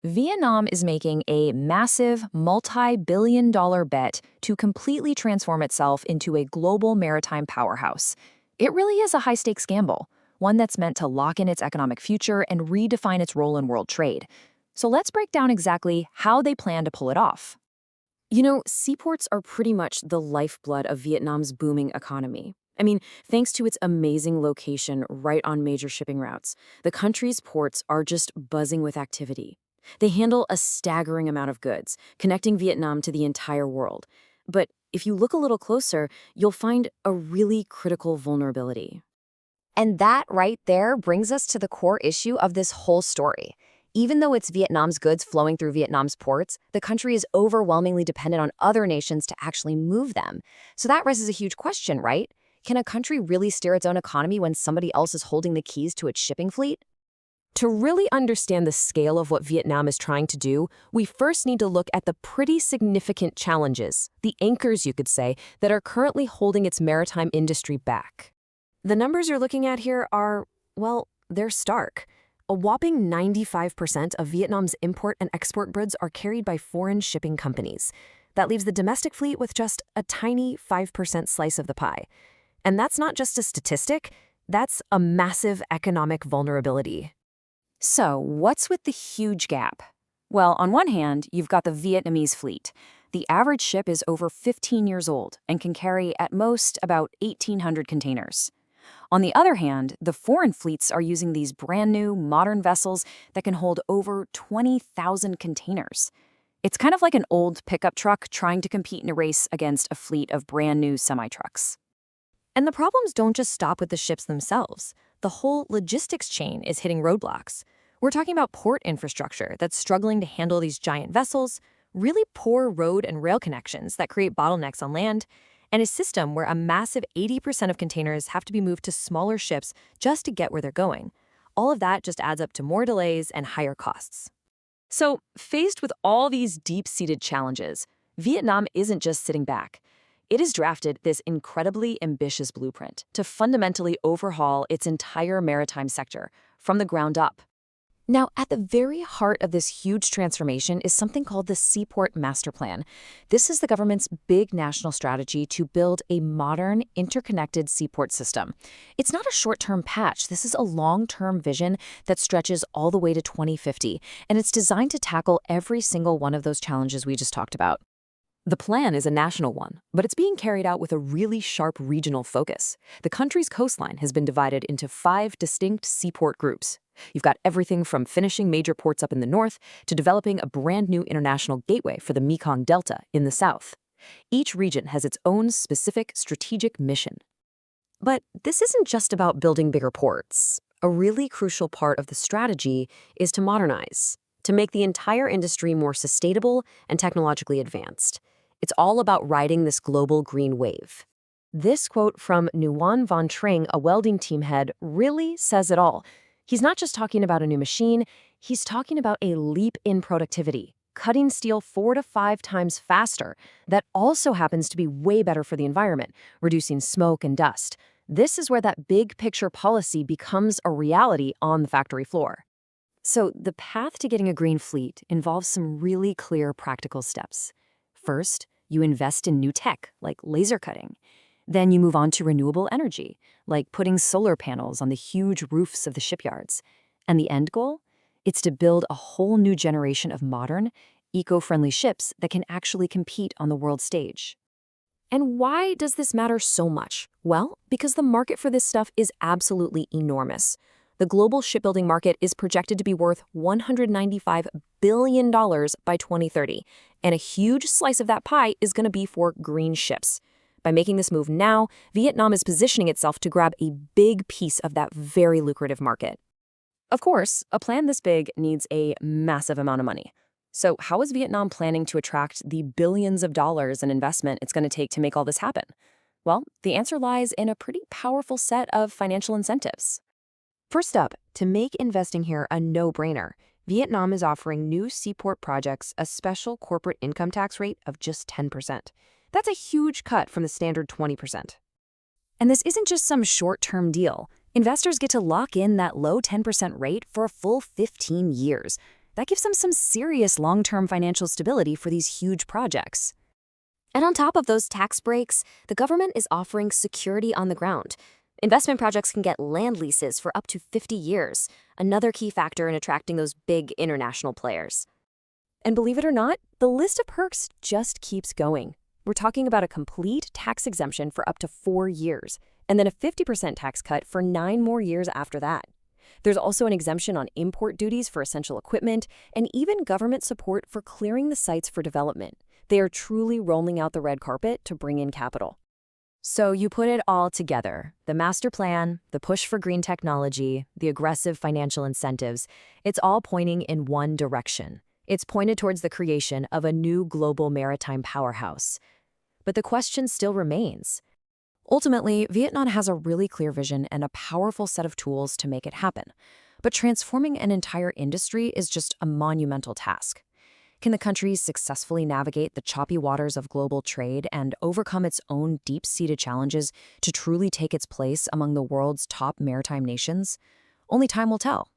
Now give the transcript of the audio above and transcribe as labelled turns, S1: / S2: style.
S1: Vietnam is making a massive, multi-billion-dollar bet to completely transform itself into a global maritime powerhouse. It really is a high-stakes gamble, one that's meant to lock in its economic future and redefine its role in world trade. So let's break down exactly how they plan to pull it off.
S2: Seaports are pretty much the lifeblood of Vietnam's booming economy. Thanks to its amazing location right on major shipping routes, the country's ports are just buzzing with activity. They handle a staggering amount of goods, connecting Vietnam to the entire world. But if you look a little closer, you'll find a really critical vulnerability.
S3: And that right there brings us to the core issue of this whole story. Even though it's Vietnam's goods flowing through Vietnam's ports, the country is overwhelmingly dependent on other nations to actually move them. So that raises a huge question, right? Can a country really steer its own economy when somebody else is holding the keys to its shipping fleet?
S4: To really understand the scale of what Vietnam is trying to do, we first need to look at the pretty significant challenges, the anchors, you could say, that are currently holding its maritime industry back. The numbers you're looking at here are, well, they're stark. A whopping 95% of Vietnam's import and export goods are carried by foreign shipping companies. That leaves the domestic fleet with just a tiny 5% slice of the pie. And that's not just a statistic, that's a massive economic vulnerability.
S1: So, what's with the huge gap? Well, on one hand, you've got the Vietnamese fleet. The average ship is over 15 years old and can carry at most about 1,800 containers. On the other hand, the foreign fleets are using these brand new, modern vessels that can hold over 20,000 containers. It's kind of like an old pickup truck trying to compete in a race against a fleet of brand new semi-trucks.
S3: And the problems don't just stop with the ships themselves. The whole logistics chain is hitting roadblocks. We're talking about port infrastructure that's struggling to handle these giant vessels, really poor road and rail connections that create bottlenecks on land, and a system where a massive 80% of containers have to be moved to smaller ships just to get where they're going. All of that just adds up to more delays and higher costs.
S1: So, faced with all these deep-seated challenges, Vietnam isn't just sitting back. It has drafted this incredibly ambitious blueprint to fundamentally overhaul its entire maritime sector from the ground up.
S3: Now, at the very heart of this huge transformation is something called the Seaport Master Plan. This is the government's big national strategy to build a modern, interconnected seaport system. It's not a short-term patch. This is a long-term vision that stretches all the way to 2050, and it's designed to tackle every single one of those challenges we just talked about.
S4: The plan is a national one, but it's being carried out with a really sharp regional focus. The country's coastline has been divided into 5 distinct seaport groups. You've got everything from finishing major ports up in the north to developing a brand new international gateway for the Mekong Delta in the south. Each region has its own specific strategic mission. But this isn't just about building bigger ports. A really crucial part of the strategy is to modernize, to make the entire industry more sustainable and technologically advanced. It's all about riding this global green wave. This quote from Nguyen Van Tring, a welding team head, really says it all. He's not just talking about a new machine, he's talking about a leap in productivity, cutting steel 4 to 5 times faster. That also happens to be way better for the environment, reducing smoke and dust. This is where that big picture policy becomes a reality on the factory floor. So the path to getting a green fleet involves some really clear practical steps. First, you invest in new tech, like laser cutting. Then you move on to renewable energy, like putting solar panels on the huge roofs of the shipyards. And the end goal? It's to build a whole new generation of modern, eco-friendly ships that can actually compete on the world stage. And why does this matter so much? Well, because the market for this stuff is absolutely enormous. The global shipbuilding market is projected to be worth $195 billion by 2030, and a huge slice of that pie is going to be for green ships. By making this move now, Vietnam is positioning itself to grab a big piece of that very lucrative market. Of course, a plan this big needs a massive amount of money. So how is Vietnam planning to attract the billions of dollars in investment it's going to take to make all this happen? Well, the answer lies in a pretty powerful set of financial incentives.
S2: First up, to make investing here a no-brainer, Vietnam is offering new seaport projects a special corporate income tax rate of just 10%. That's a huge cut from the standard 20%.
S3: And this isn't just some short-term deal. Investors get to lock in that low 10% rate for a full 15 years.
S1: That gives them some serious long-term financial stability for these huge projects.
S2: And on top of those tax breaks, the government is offering security on the ground. Investment projects can get land leases for up to 50 years, another key factor in attracting those big international players.
S1: And believe it or not, the list of perks just keeps going. We're talking about a complete tax exemption for up to 4 years, and then a 50% tax cut for 9 more years after that. There's also an exemption on import duties for essential equipment, and even government support for clearing the sites for development. They are truly rolling out the red carpet to bring in capital.
S3: So you put it all together, the master plan, the push for green technology, the aggressive financial incentives, it's all pointing in one direction. It's pointed towards the creation of a new global maritime powerhouse. But the question still remains. Ultimately, Vietnam has a really clear vision and a powerful set of tools to make it happen. But transforming an entire industry is just a monumental task. Can the country successfully navigate the choppy waters of global trade and overcome its own deep-seated challenges to truly take its place among the world's top maritime nations? Only time will tell.